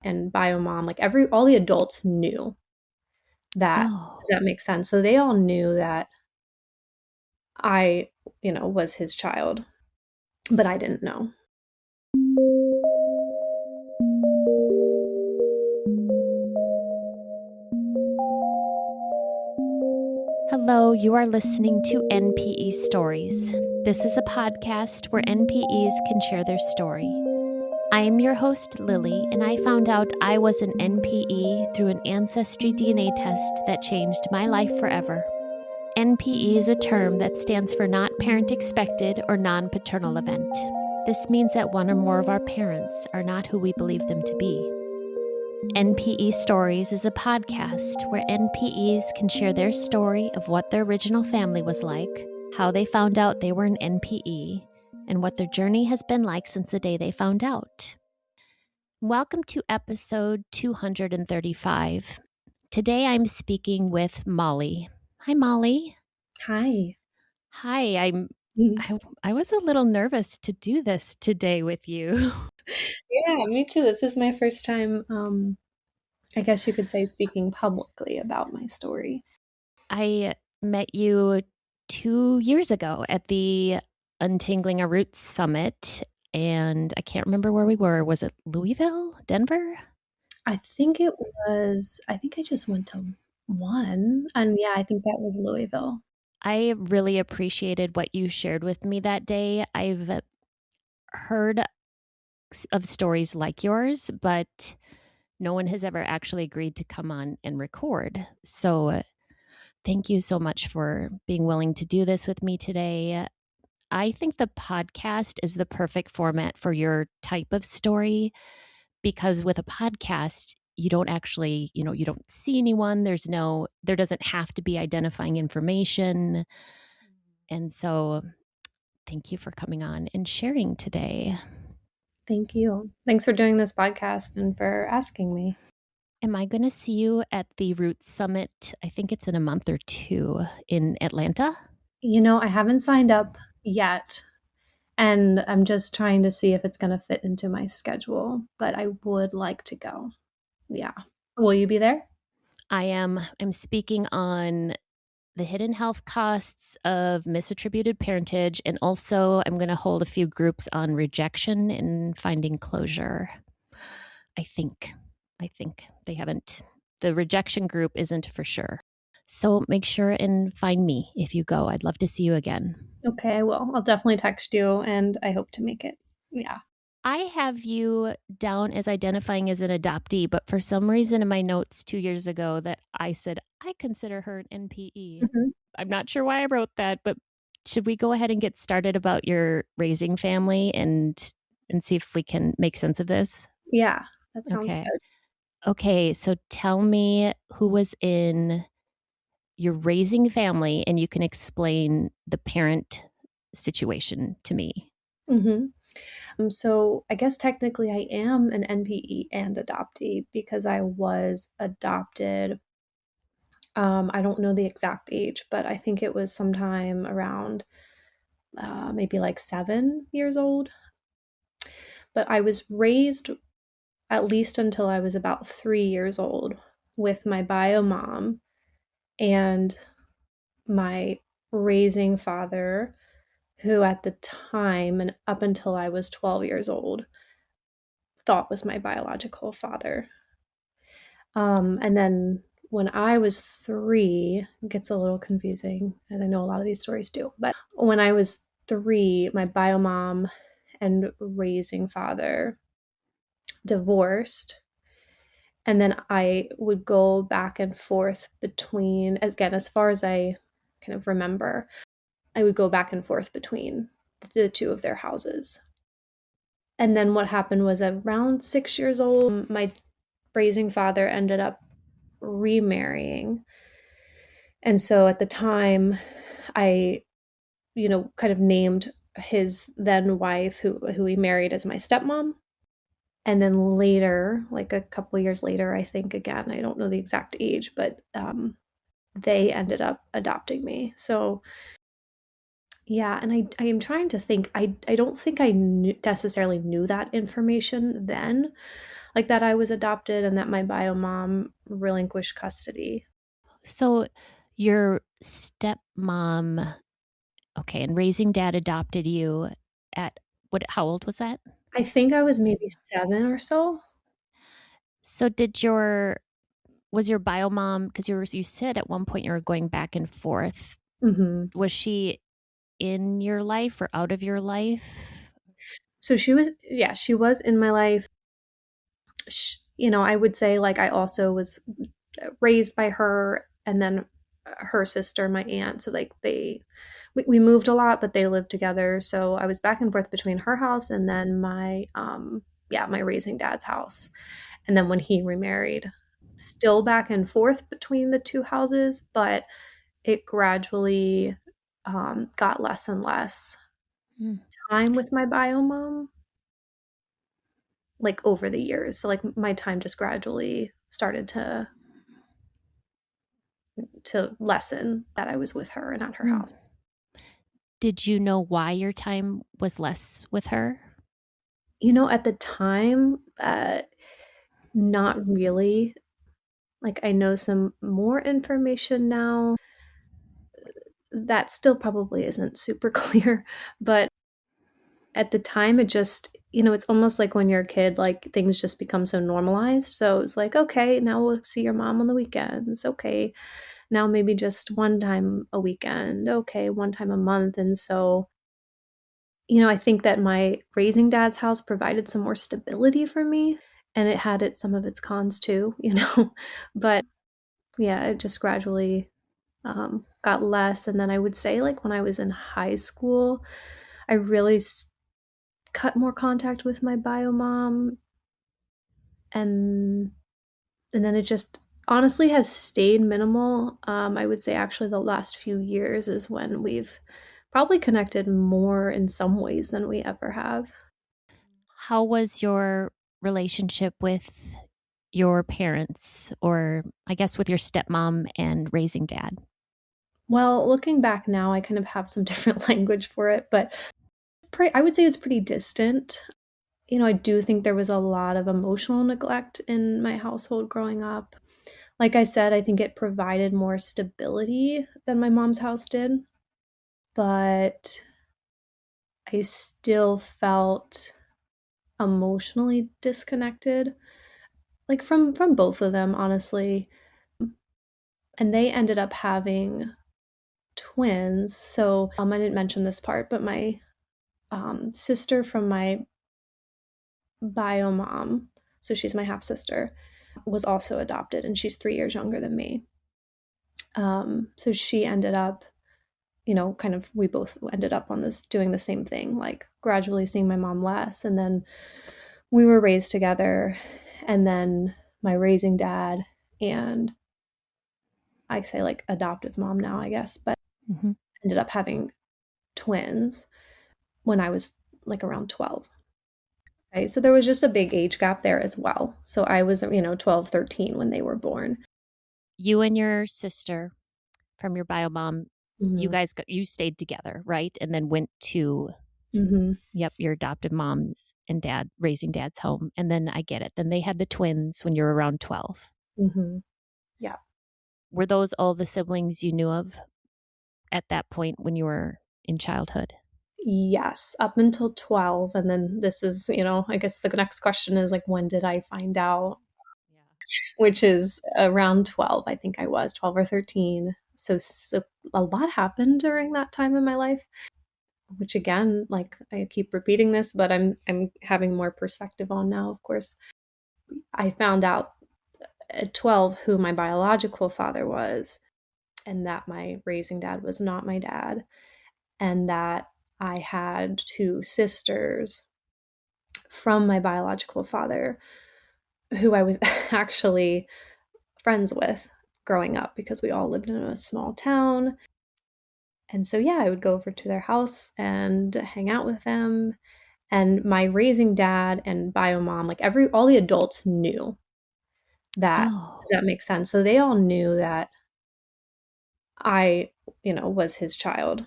and biomom, like all the adults knew that. Oh, Does that make sense? So they all knew that I, was his child, but I didn't know. hello. You are listening to NPE Stories. This is a podcast where NPEs can share their story. I am your host, Lily, and I found out I was an NPE through an ancestry DNA test that changed my life forever. NPE is a term that stands for not parent expected or non paternal event. This means that one or more of our parents are not who we believe them to be. NPE Stories is a podcast where NPEs can share their story of what their original family was like, how they found out they were an NPE, and what their journey has been like since the day they found out. Welcome to episode 235. Today I'm speaking with Molly. Hi, Molly. Hi. Hi, Mhm. I was a little nervous to do this today with you. Yeah, me too. This is my first time, I guess you could say, speaking publicly about my story. I met you 2 years ago at the Untangling Our Roots Summit, and I can't remember where we were. Was it Louisville? Denver? I think I just went to one. And yeah, I think that was Louisville. I really appreciated what you shared with me that day. I've heard of stories like yours, but no one has ever actually agreed to come on and record. So thank you so much for being willing to do this with me today. I think the podcast is the perfect format for your type of story because with a podcast, you don't actually, you don't see anyone. There doesn't have to be identifying information. And so thank you for coming on and sharing today. Thank you. Thanks for doing this podcast and for asking me. Am I going to see you at the Roots Summit? I think it's in a month or two in Atlanta. I haven't signed up yet, and I'm just trying to see if it's going to fit into my schedule, but I would like to go. Yeah. Will you be there? I'm speaking on the hidden health costs of misattributed parentage, and also I'm going to hold a few groups on rejection and finding closure. I think they haven't. The rejection group isn't for sure. So make sure and find me if you go. I'd love to see you again. Okay, I will. I'll definitely text you, and I hope to make it. Yeah. I have you down as identifying as an adoptee, but for some reason in my notes 2 years ago that I said I consider her an NPE. Mhm. I'm not sure why I wrote that, but should we go ahead and get started about your raising family and see if we can make sense of this? Yeah, that sounds Okay. good. Okay, so tell me who was in your raising family and you can explain the parent situation to me. So I guess technically I am an NPE and adoptee because I was adopted. I don't know the exact age, but I think it was sometime around maybe like 7 years old. But I was raised at least until I was about 3 years old with my bio mom and my raising father, who at the time and up until I was 12 years old thought was my biological father. And then when I was 3, it gets a little confusing, and I know a lot of these stories do. But when I was 3, my bio mom and raising father divorced. And then I would go back and forth between, again, as far as I kind of remember, I would go back and forth between the two of their houses. And then what happened was around 6 years old, my raising father ended up remarrying. And so at the time, I, kind of named his then wife, who he married, as my stepmom. And then later, like a couple years later, I think, again, I don't know the exact age, but they ended up adopting me. So yeah, and I am trying to think. I don't think I necessarily knew that information then. like that I was adopted and that my bio mom relinquished custody. So your stepmom, okay, and raising dad adopted you at what, how old was that? I think I was maybe 7 or so. So was your bio mom, because you said at one point you were going back and forth. Mhm. Was she in your life or out of your life? So she was, yeah, she was in my life. I would say like I also was raised by her and then her sister, my aunt. So like we moved a lot, but they lived together. So I was back and forth between her house and then my raising dad's house. And then when he remarried, still back and forth between the two houses, but it gradually got less and less Mm. time with my bio mom, like over the years. So like my time just gradually started to lessen that I was with her and at her Mm. house. Did you know why your time was less with her? At the time, not really. Like I know some more information now that still probably isn't super clear, but at the time it just, it's almost like when you're a kid, like things just become so normalized. So it's like, okay, now we'll see your mom on the weekends. Okay, now maybe just one time a weekend. Okay, one time a month. And so I think that my raising dad's house provided some more stability for me, and it had some of its cons too, but yeah, it just gradually got less. And then I would say, like, when I was in high school, I really cut more contact with my bio mom, and then it just honestly has stayed minimal. I would say actually the last few years is when we've probably connected more in some ways than we ever have. How was your relationship with your parents, or I guess with your stepmom and raising dad? Well, looking back now, I kind of have some different language for it, but I would say it's pretty distant. I do think there was a lot of emotional neglect in my household growing up. Like I said, I think it provided more stability than my mom's house did, but I still felt emotionally disconnected, like from both of them, honestly. And they ended up having twins. So I didn't mention this part, but my sister from my bio mom, so she's my half sister, was also adopted, and she's 3 years younger than me. So she ended up, kind of, we both ended up on this doing the same thing, like gradually seeing my mom less. And then we were raised together. And then my raising dad and I say like adoptive mom now, I guess, but Mm-hmm. ended up having twins when I was like around 12. Right. So there was just a big age gap there as well. So I was, 12, 13 when they were born. You and your sister from your bio mom, Hmm. you stayed together, right? And then went to, Hmm. yep, your adopted mom's and raising dad's home. And then I get it. Then they had the twins when you were around 12. Hmm. Yeah. Were those all the siblings you knew of at that point when you were in childhood? Yes, up until 12. And then this is, I guess the next question is like, when did I find out? Yeah. Which is around 12. I think I was 12 or 13. So a lot happened during that time in my life, which again, like I keep repeating this, but I'm having more perspective on now, of course. I found out at 12 who my biological father was, and that my raising dad was not my dad, and that I had two sisters from my biological father who I was actually friends with growing up because we all lived in a small town. And so, yeah, I would go over to their house and hang out with them. And my raising dad and bio mom, like all the adults knew that. Does Oh. that make sense? So they all knew that I, was his child,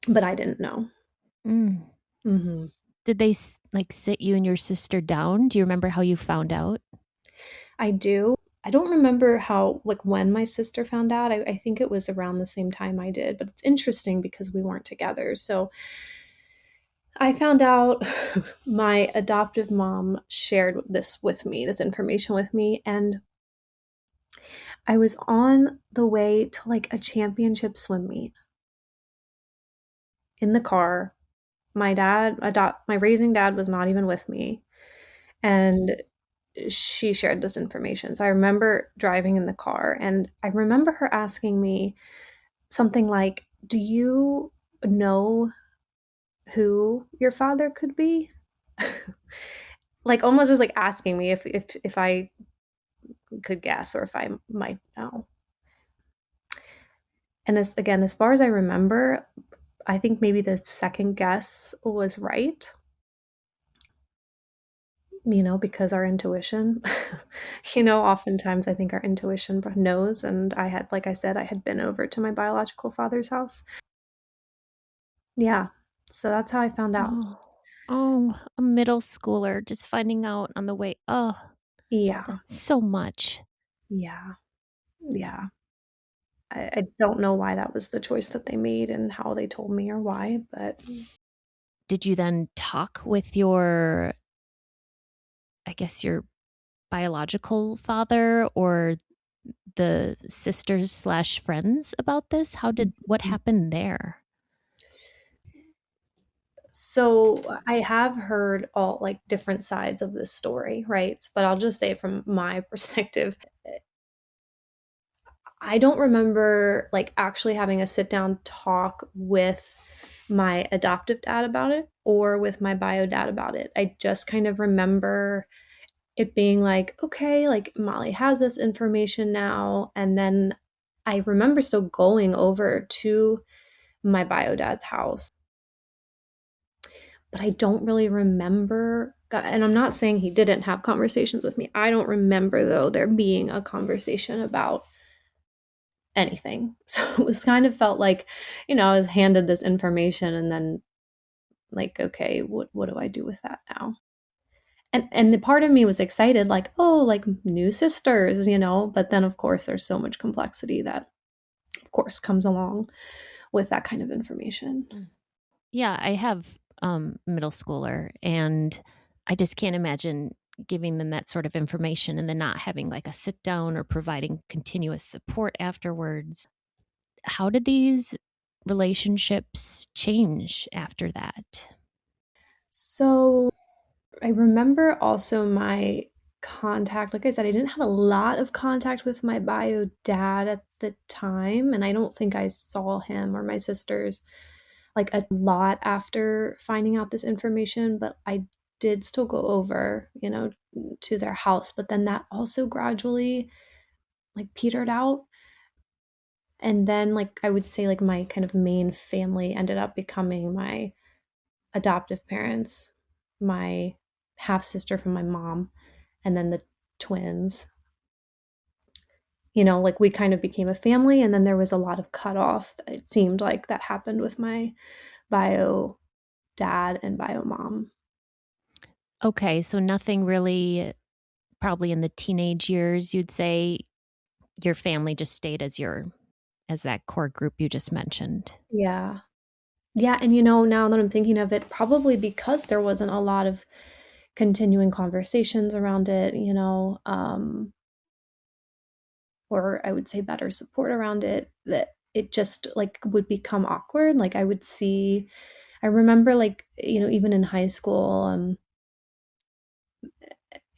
but I didn't know. Mm. Hmm. Did they like sit you and your sister down? Do you remember how you found out? I do. I don't remember how, like, when my sister found out. I think it was around the same time I did, but it's interesting because we weren't together. So I found out my adoptive mom shared this information with me, and I was on the way to like a championship swim meet in the car. My raising dad was not even with me, and she shared this information. So I remember driving in the car, and I remember her asking me something like, "Do you know who your father could be?" Like almost just like asking me if I could guess or if I might know. And as far as I remember, I think maybe the second guess was right, because our intuition, oftentimes I think our intuition knows. And like I said, I had been over to my biological father's house. Yeah. So that's how I found out. Oh, oh, a middle schooler just finding out on the way. Oh, Yeah. that's so much. Yeah. Yeah. I don't know why that was the choice that they made and how they told me or why, but Did you then talk with your, I guess, your biological father or the sisters slash friends about this? What happened there? so I have heard all like different sides of this story, right? But I'll just say from my perspective, I don't remember like actually having a sit down talk with my adoptive dad about it or with my bio dad about it. I just kind of remember it being like, okay, like Molly has this information now. And then I remember still going over to my bio dad's house, but I don't really remember. And I'm not saying he didn't have conversations with me. I don't remember, though, there being a conversation about anything. So it was kind of felt like, I was handed this information and then like, okay, what do I do with that now? And the part of me was excited, like, oh, like new sisters, but then of course there's so much complexity that of course comes along with that kind of information. Mm. Yeah, I have middle schooler, and I just can't imagine giving them that sort of information and then not having like a sit down or providing continuous support afterwards. How did these relationships change after that? So I remember also my contact. Like I said, I didn't have a lot of contact with my bio dad at the time, and I don't think I saw him or my sisters like a lot after finding out this information, but I did still go over, to their house, but then that also gradually like petered out. And then like I would say like my kind of main family ended up becoming my adoptive parents, my half sister from my mom, and then the twins. Like we kind of became a family, and then there was a lot of cutoff. It seemed like that happened with my bio dad and bio mom. Okay, so nothing really, probably in the teenage years, you'd say your family just stayed as that core group you just mentioned. Yeah. Yeah, and now that I'm thinking of it, probably because there wasn't a lot of continuing conversations around it, or I would say better support around it, that it just like would become awkward. Like I remember like, even in high school,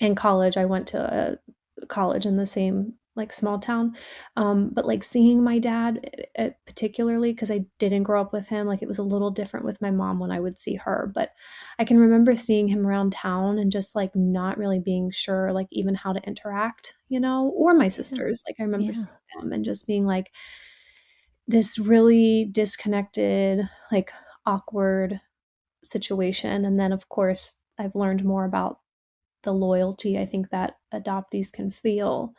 in college, I went to a college in the same like small town. But like seeing my dad, particularly because I didn't grow up with him, like it was a little different with my mom when I would see her. But I can remember seeing him around town and just like not really being sure, like even how to interact, or my Yeah. sisters. Like I remember Yeah. seeing them and just being like this really disconnected, like awkward situation. And then, of course, I've learned more about the loyalty I think that adoptees can feel,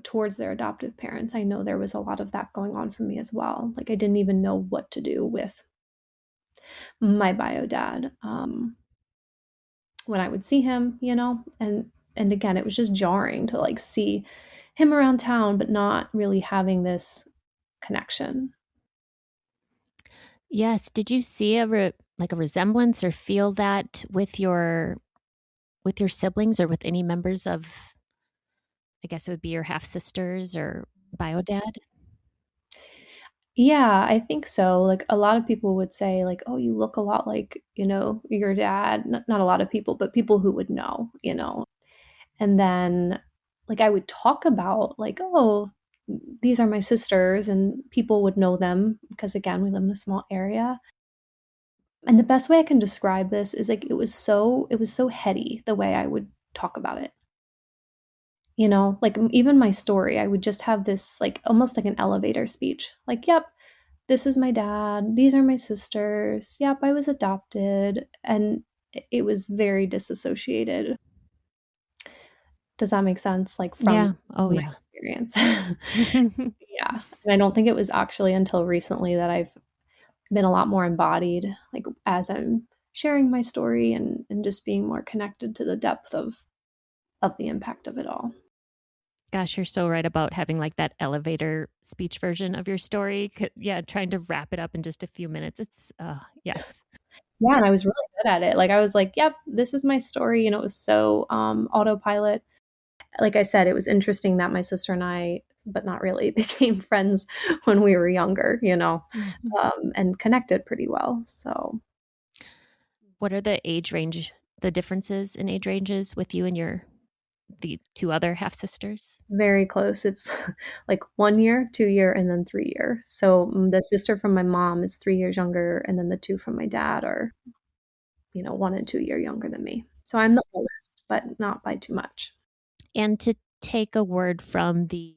towards their adoptive parents. I know there was a lot of that going on for me as well. Like I didn't even know what to do with my bio dad. when I would see him, and again, it was just jarring to like see him around town, but not really having this connection. Yes. Did you see like a resemblance or feel that with your siblings or with any members of, I guess it would be your half sisters or bio dad? Yeah, I think so. Like a lot of people would say like, "Oh, you look a lot like, your dad." Not a lot of people, but people who would know. And then like I would talk about like, "Oh, these are my sisters," and people would know them because again, we live in a small area. And the best way I can describe this is like it was so heady the way I would talk about it. Like even my story, I would just have this like almost like an elevator speech. Like, "Yep, this is my dad. These are my sisters. Yep, I was adopted." And it was very disassociated. Does that make sense? Like from Yeah. Oh, my yeah. experience. Yeah. And I don't think it was actually until recently that I've been a lot more embodied, like as I'm sharing my story and just being more connected to the depth of the impact of it all. Gosh, you're so right about having like that elevator speech version of your story. Yeah, trying to wrap it up in just a few minutes. It's, yes. Yeah, and I was really good at it. Like I was like, "Yep, this is my story." It was so autopilot. Like I said, it was interesting that my sister and I, but not really, became friends when we were younger, Mhm. and connected pretty well. So What are the differences in age ranges with you and the two other half sisters? very close. It's like 1 year, 2 year, and then 3 year. So the sister from my mom is 3 years younger, and then the two from my dad are, 1 and 2 year younger than me. So I'm the oldest, but not by too much. And to take a word from the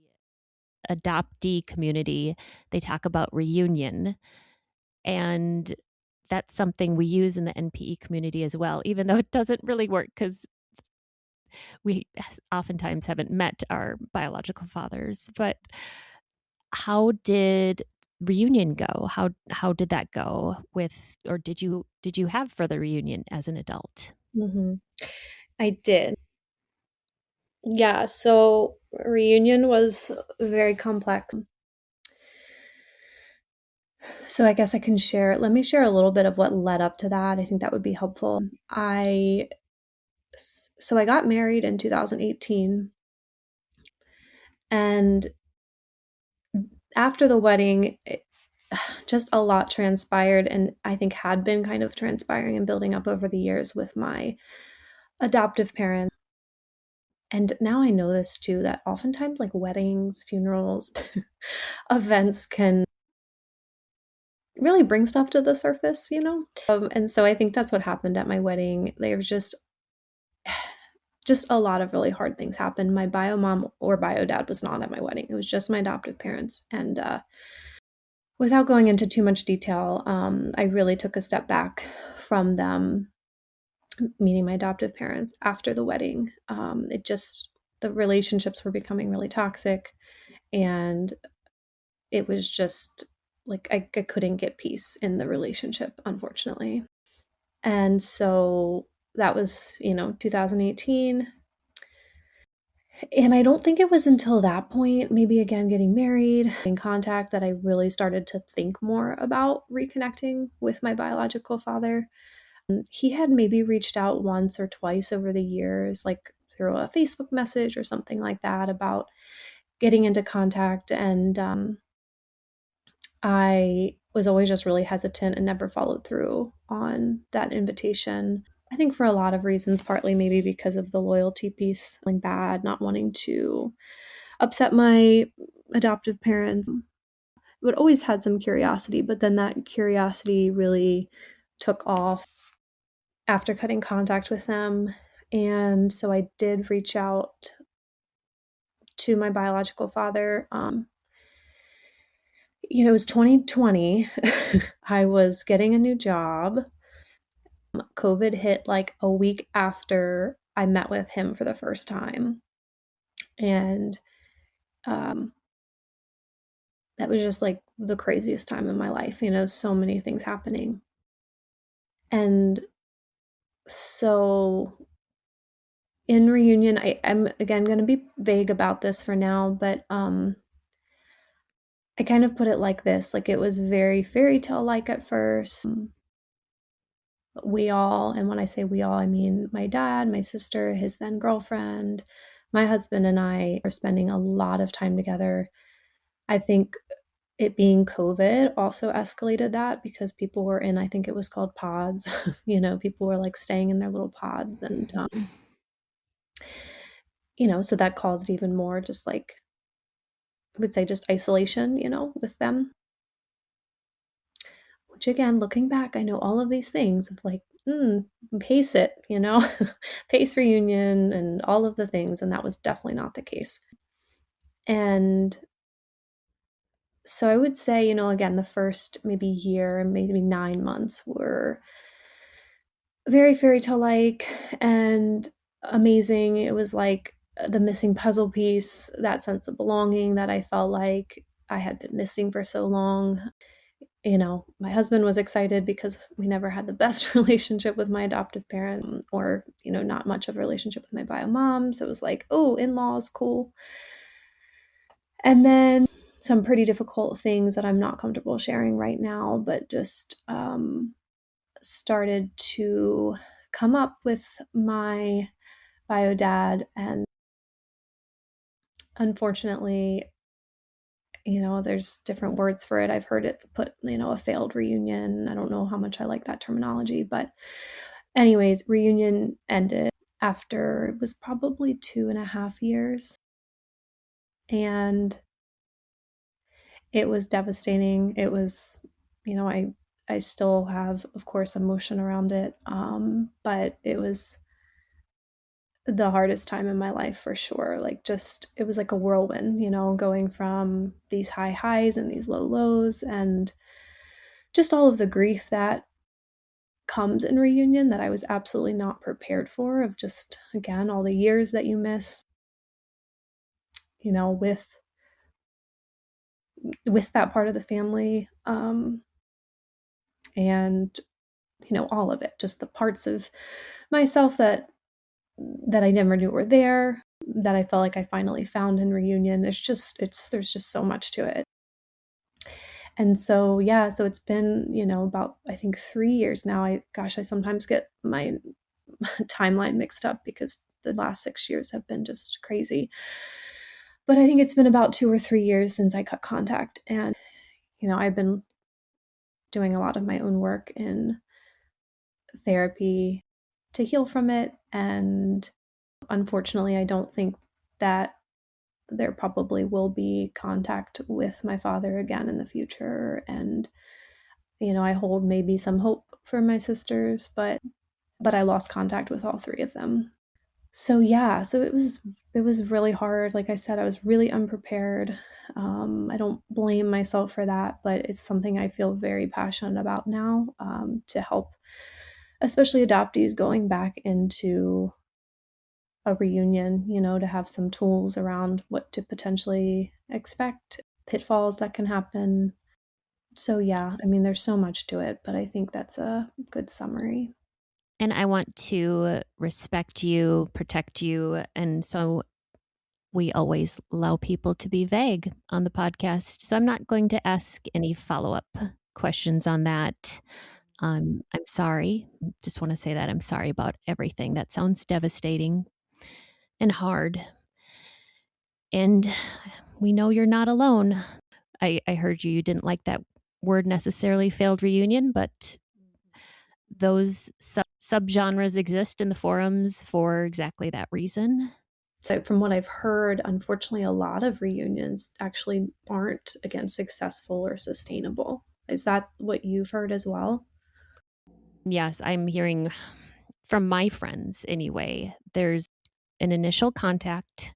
adoptee community, they talk about reunion. And that's something we use in the NPE community as well, even though it doesn't really work because we oftentimes haven't met our biological fathers. But how did reunion go? How did that go with, or did you have further reunion as an adult? Hmm. I did. Yeah. So reunion was very complex. So I guess I can share. Let me share a little bit of what led up to that. I think that would be helpful. I got married in 2018, and after the wedding, just a lot transpired, and I think had been kind of transpiring and building up over the years with my adoptive parents. And now I know this too, that oftentimes like weddings, funerals, events can really bring stuff to the surface. And so I think that's what happened at my wedding. There was just a lot of really hard things happened. My bio mom or bio dad was not at my wedding. It was just my adoptive parents. And without going into too much detail, I really took a step back from them, meaning my adoptive parents, after the wedding. The relationships were becoming really toxic. And it was just like I couldn't get peace in the relationship, unfortunately. And so that was, 2018. And I don't think it was until that point, maybe again getting married, in contact, that I really started to think more about reconnecting with my biological father. He had maybe reached out once or twice over the years, like through a Facebook message or something like that, about getting into contact. And I was always just really hesitant and never followed through on that invitation. I think for a lot of reasons, partly maybe because of the loyalty piece, feeling bad, not wanting to upset my adoptive parents, but always had some curiosity. But then that curiosity really took off after cutting contact with them. And so I did reach out to my biological father. It was 2020. I was getting a new job. COVID hit like a week after I met with him for the first time. And um, that was just like the craziest time in my life, so many things happening. And So in reunion, I'm again going to be vague about this for now, but I kind of put it like this, like it was very fairy tale like at first. We all, and when I say we all, I mean my dad, my sister, his then girlfriend, my husband, and I are spending a lot of time together. I think it being COVID also escalated that because people were in, I think it was called pods, people were like staying in their little pods. And, so that caused even more just like, I would say just isolation, with them. Which again, looking back, I know all of these things of like, pace it, pace reunion and all of the things. And that was definitely not the case. And so I would say, again, the first maybe year, maybe 9 months were very fairy tale like and amazing. It was like the missing puzzle piece, that sense of belonging that I felt like I had been missing for so long. My husband was excited because we never had the best relationship with my adoptive parent or, not much of a relationship with my bio mom. So it was like, oh, in laws, cool. And then some pretty difficult things that I'm not comfortable sharing right now, but just started to come up with my bio dad. And unfortunately, there's different words for it. I've heard it put, a failed reunion. I don't know how much I like that terminology, but anyways, reunion ended after it was probably 2.5 years. And it was devastating. It was, I still have, of course, emotion around it. But it was the hardest time in my life for sure. Like just it was like a whirlwind, going from these high highs and these low lows and just all of the grief that comes in reunion that I was absolutely not prepared for, of just again all the years that you miss, with that part of the family, and all of it, just the parts of myself that I never knew were there, that I felt like I finally found in reunion. There's just so much to it. And so, yeah, so it's been, about, I think 3 years now. I sometimes get my timeline mixed up because the last 6 years have been just crazy. But I think it's been about 2 or 3 years since I cut contact. And, I've been doing a lot of my own work in therapy to heal from it. And unfortunately, I don't think that there probably will be contact with my father again in the future. And, I hold maybe some hope for my sisters, but I lost contact with all three of them. So yeah, so it was really hard. Like I said, I was really unprepared. I don't blame myself for that, but it's something I feel very passionate about now, to help, especially adoptees going back into a reunion, to have some tools around what to potentially expect, pitfalls that can happen. So yeah, I mean, there's so much to it, but I think that's a good summary. And I want to respect you, protect you. And so we always allow people to be vague on the podcast. So I'm not going to ask any follow up questions on that. I'm sorry. Just want to say that I'm sorry about everything. That sounds devastating and hard. And we know you're not alone. I heard you didn't like that word necessarily, failed reunion, but those subgenres exist in the forums for exactly that reason. From what I've heard, unfortunately, a lot of reunions actually aren't, again, successful or sustainable. Is that what you've heard as well? Yes, I'm hearing from my friends anyway. There's an initial contact,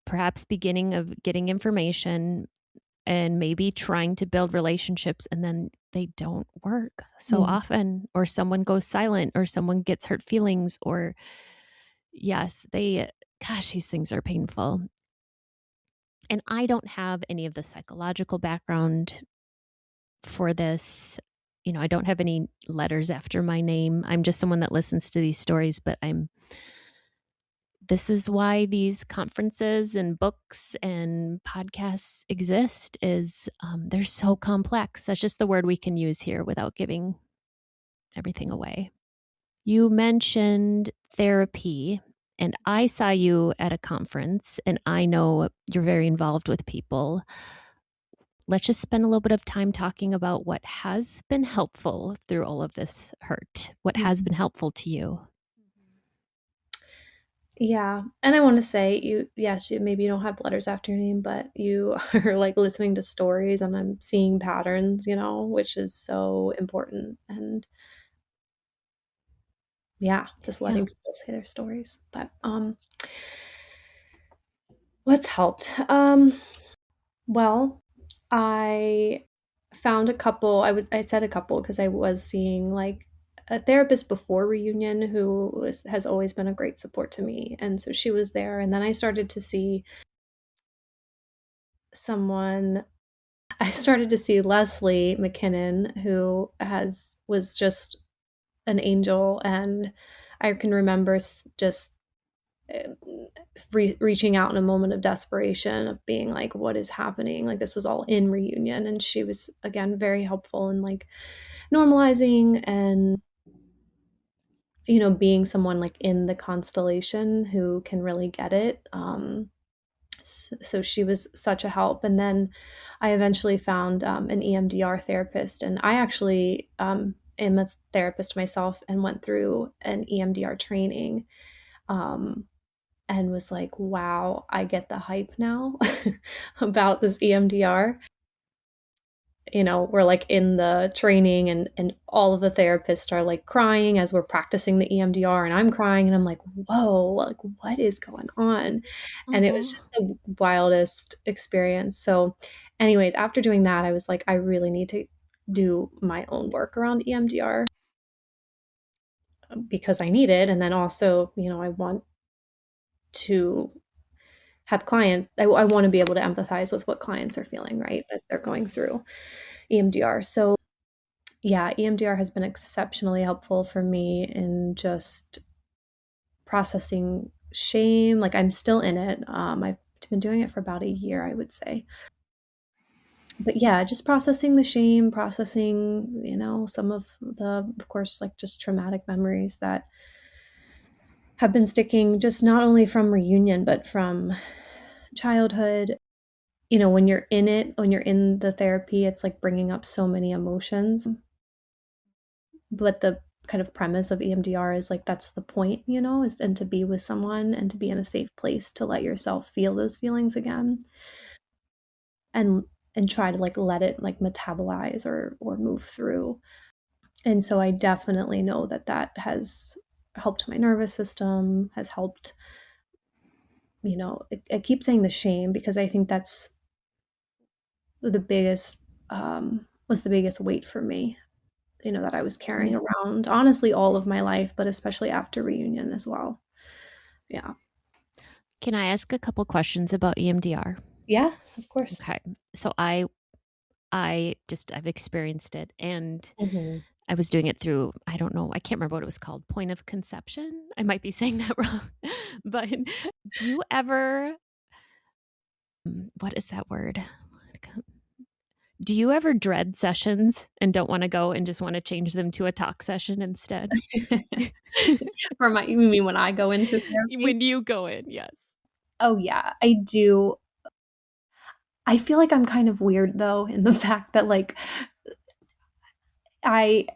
perhaps beginning of getting information and maybe trying to build relationships, and then they don't work so often, or someone goes silent, or someone gets hurt feelings, or yes, gosh, these things are painful. And I don't have any of the psychological background for this. I don't have any letters after my name. I'm just someone that listens to these stories, but this is why these conferences and books and podcasts exist is they're so complex. That's just the word we can use here without giving everything away. You mentioned therapy, and I saw you at a conference, and I know you're very involved with people. Let's just spend a little bit of time talking about what has been helpful through all of this hurt. What has been helpful to you? Yeah. And I want to say yes, maybe you don't have letters after your name, but you are like listening to stories and I'm seeing patterns, which is so important. And yeah, just Yeah. letting people say their stories. But what's helped? Well, I found a couple. I said a couple because I was seeing like a therapist before reunion who has always been a great support to me, and so she was there. And then I started to see someone. I started to see Leslie McKinnon, who has was just an angel, and I can remember just reaching out in a moment of desperation of being like, what is happening? Like this was all in reunion. And she was, again, very helpful in like normalizing and, being someone like in the constellation who can really get it. So she was such a help. And then I eventually found an EMDR therapist. And I actually am a therapist myself and went through an EMDR training. And was like, wow, I get the hype now about this EMDR. We're like in the training and all of the therapists are like crying as we're practicing the EMDR and I'm crying and I'm like, whoa, like what is going on? And it was Mm-hmm. just the wildest experience. So anyways, after doing that, I was like, I really need to do my own work around EMDR because I need it. And then also, I want to have I want to be able to empathize with what clients are feeling, right, as they're going through EMDR. So yeah, EMDR has been exceptionally helpful for me in just processing shame. Like I'm still in it. I've been doing it for about a year, I would say. But yeah, just processing the shame, processing, some of course, like just traumatic memories that have been sticking just not only from reunion, but from childhood. When you're in it, when you're in the therapy, it's like bringing up so many emotions. But the kind of premise of EMDR is like that's the point, is and to be with someone and to be in a safe place to let yourself feel those feelings again and try to like let it like metabolize or move through. And so I definitely know that that has helped my nervous system, has helped, I keep saying the shame because I think that's the biggest was the biggest weight for me, that I was carrying Yeah. around honestly all of my life, but especially after reunion as well. Yeah. Can I ask a couple questions about EMDR? Yeah, of course. Okay. So I've experienced it, and Mhm. I was doing it through, I don't know, I can't remember what it was called, point of conception. I might be saying that wrong. But do you ever, what is that word? Do you ever dread sessions and don't want to go and just want to change them to a talk session instead? You mean when I go into therapy? When you go in, yes. Oh, yeah, I do. I feel like I'm kind of weird though in the fact that like I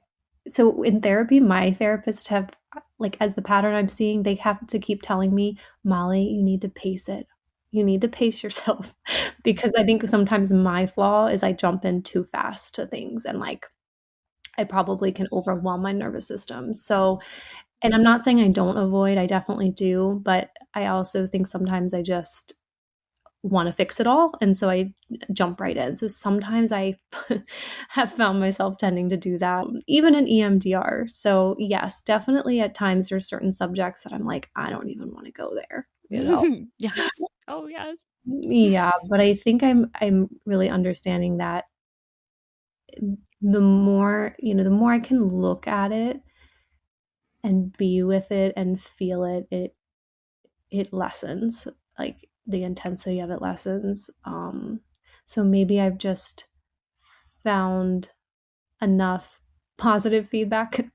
so in therapy, my therapists have like as the pattern I'm seeing, they have to keep telling me, "Molly, you need to pace it. You need to pace yourself." Because I think sometimes my flaw is I jump in too fast to things and like I probably can overwhelm my nervous system. So, and I'm not saying I don't avoid, I definitely do, but I also think sometimes I just want to fix it all. And so I jump right in. So sometimes I have found myself tending to do that, even in EMDR. So, yes, definitely at times there's certain subjects that I'm like, I don't even want to go there. Yes. Oh, yes. Yeah, but I think I'm really understanding that the more I can look at it and be with it and feel it, it lessens. Like the intensity of it lessens. So maybe I've just found enough positive feedback,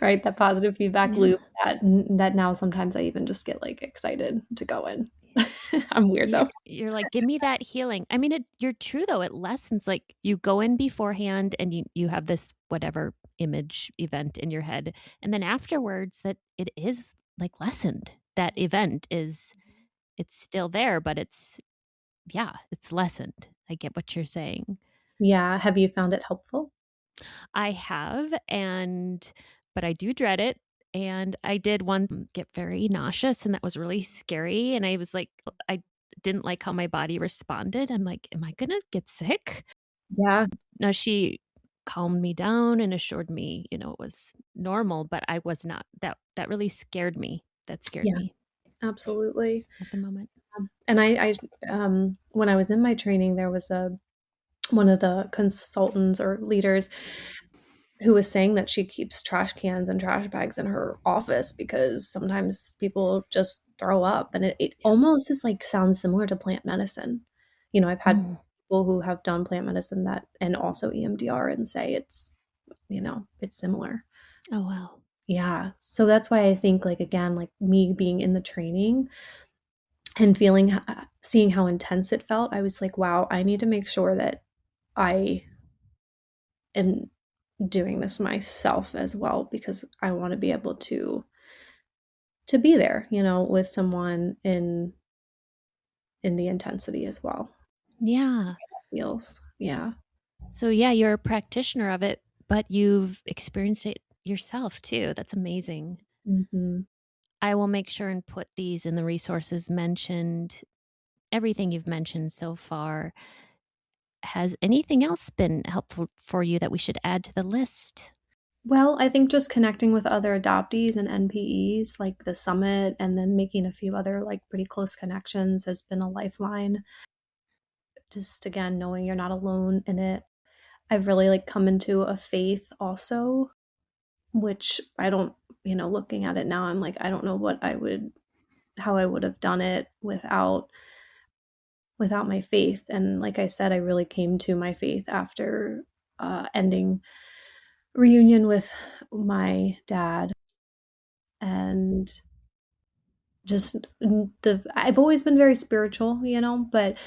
right? That positive feedback Yeah. loop that now sometimes I even just get like excited to go in. I'm weird though. You're like, give me that healing. I mean, you're true though. It lessens. Like you go in beforehand and you have this whatever image event in your head, and then afterwards, that it is like lessened. That event is it's still there, but it's lessened. I get what you're saying. Yeah. Have you found it helpful? I have, but I do dread it. And I did one get very nauseous, and that was really scary. And I was like, I didn't like how my body responded. I'm like, am I gonna get sick? Yeah. Now she calmed me down and assured me, it was normal, but I was not. That really scared me. That scared Yeah, me absolutely. at the moment. And when I was in my training, there was one of the consultants or leaders who was saying that she keeps trash cans and trash bags in her office because sometimes people just throw up, and it Yeah. almost is like sounds similar to plant medicine. I've had Mm. people who have done plant medicine that and also EMDR and say it's similar. Oh wow. Yeah. So that's why I think like again, like me being in the training and seeing how intense it felt, I was like, wow, I need to make sure that I am doing this myself as well because I want to be able to be there, with someone in the intensity as well. Yeah. Feels. Yeah. So yeah, you're a practitioner of it, but you've experienced it yourself too. That's amazing. Mhm. I will make sure and put these in the resources mentioned, everything you've mentioned so far. Has anything else been helpful for you that we should add to the list? Well, I think just connecting with other adoptees and NPEs, like the summit, and then making a few other like pretty close connections has been a lifeline. Just again, knowing you're not alone in it. I've really like come into a faith also, which I don't, looking at it now, I'm like, I don't know how I would have done it without my faith. And like I said, I really came to my faith after ending reunion with my dad, and just the I've always been very spiritual, but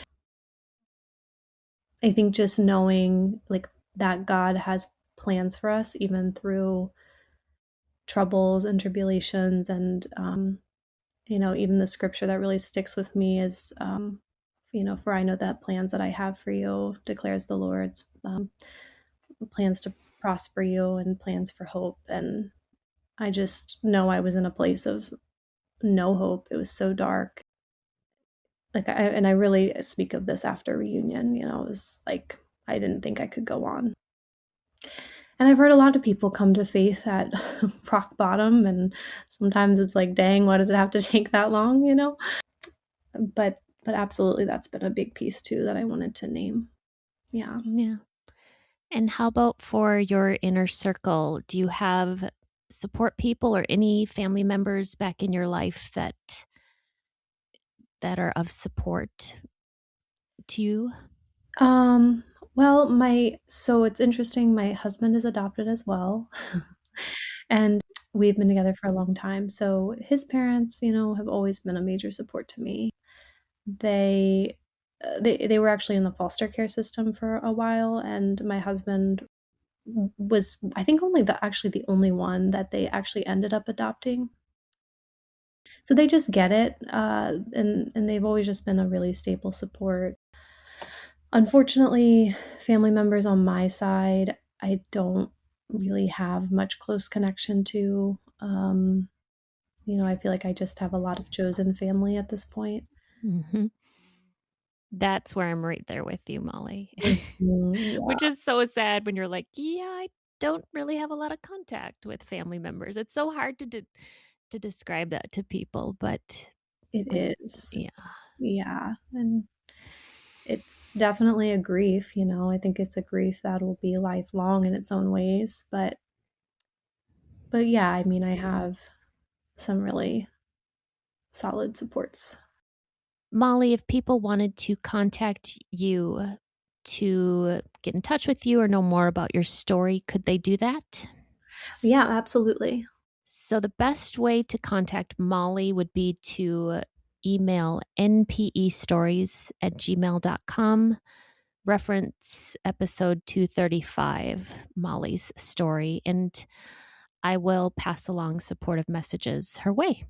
I think just knowing like that God has plans for us even through troubles and tribulations, and even the scripture that really sticks with me is for I know that plans that I have for you, declares the Lord's, plans to prosper you and plans for hope. And I just know I was in a place of no hope. It was so dark. And I really speak of this after reunion, it was like I didn't think I could go on. And I've heard a lot of people come to faith at rock bottom, and sometimes it's like, dang, why does it have to take that long? But absolutely, that's been a big piece too that I wanted to name. Yeah. Yeah. And how about for your inner circle? Do you have support people or any family members back in your life that are of support to you? Um, well, so it's interesting, my husband is adopted as well. And we've been together for a long time. So his parents, have always been a major support to me. They were actually in the foster care system for a while, and my husband was, I think, the only one that they actually ended up adopting. So they just get it, and they've always just been a really stable support. Unfortunately, family members on my side, I don't really have much close connection to. I feel like I just have a lot of chosen family at this point. Hmm. That's where I'm right there with you, Molly. Mhm, Which yeah, is so sad when you're like, yeah, I don't really have a lot of contact with family members. It's so hard to describe that to people, but it but is. yeah. Yeah, and it's definitely a grief, you know. I think it's a grief that will be lifelong in its own ways, but yeah, I mean, I have some really solid supports. Molly, if people wanted to contact you to get in touch with you or know more about your story, could they do that? Yeah, absolutely. So, the best way to contact Molly would be to email npestories@gmail.com, reference episode 235, Molly's story, and I will pass along supportive messages her way.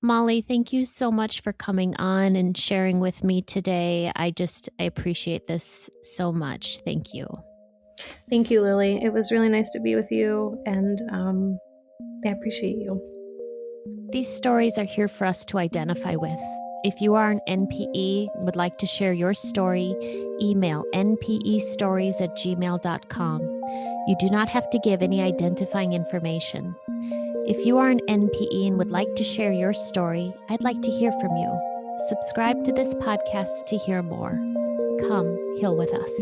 Molly, thank you so much for coming on and sharing with me today. I appreciate this so much. Thank you. Thank you, Lily. It was really nice to be with you, and I appreciate you. These stories are here for us to identify with. If you are an NPE and would like to share your story, email npestories@gmail.com. You do not have to give any identifying information. If you are an NPE and would like to share your story, I'd like to hear from you. Subscribe to this podcast to hear more. Come heal with us.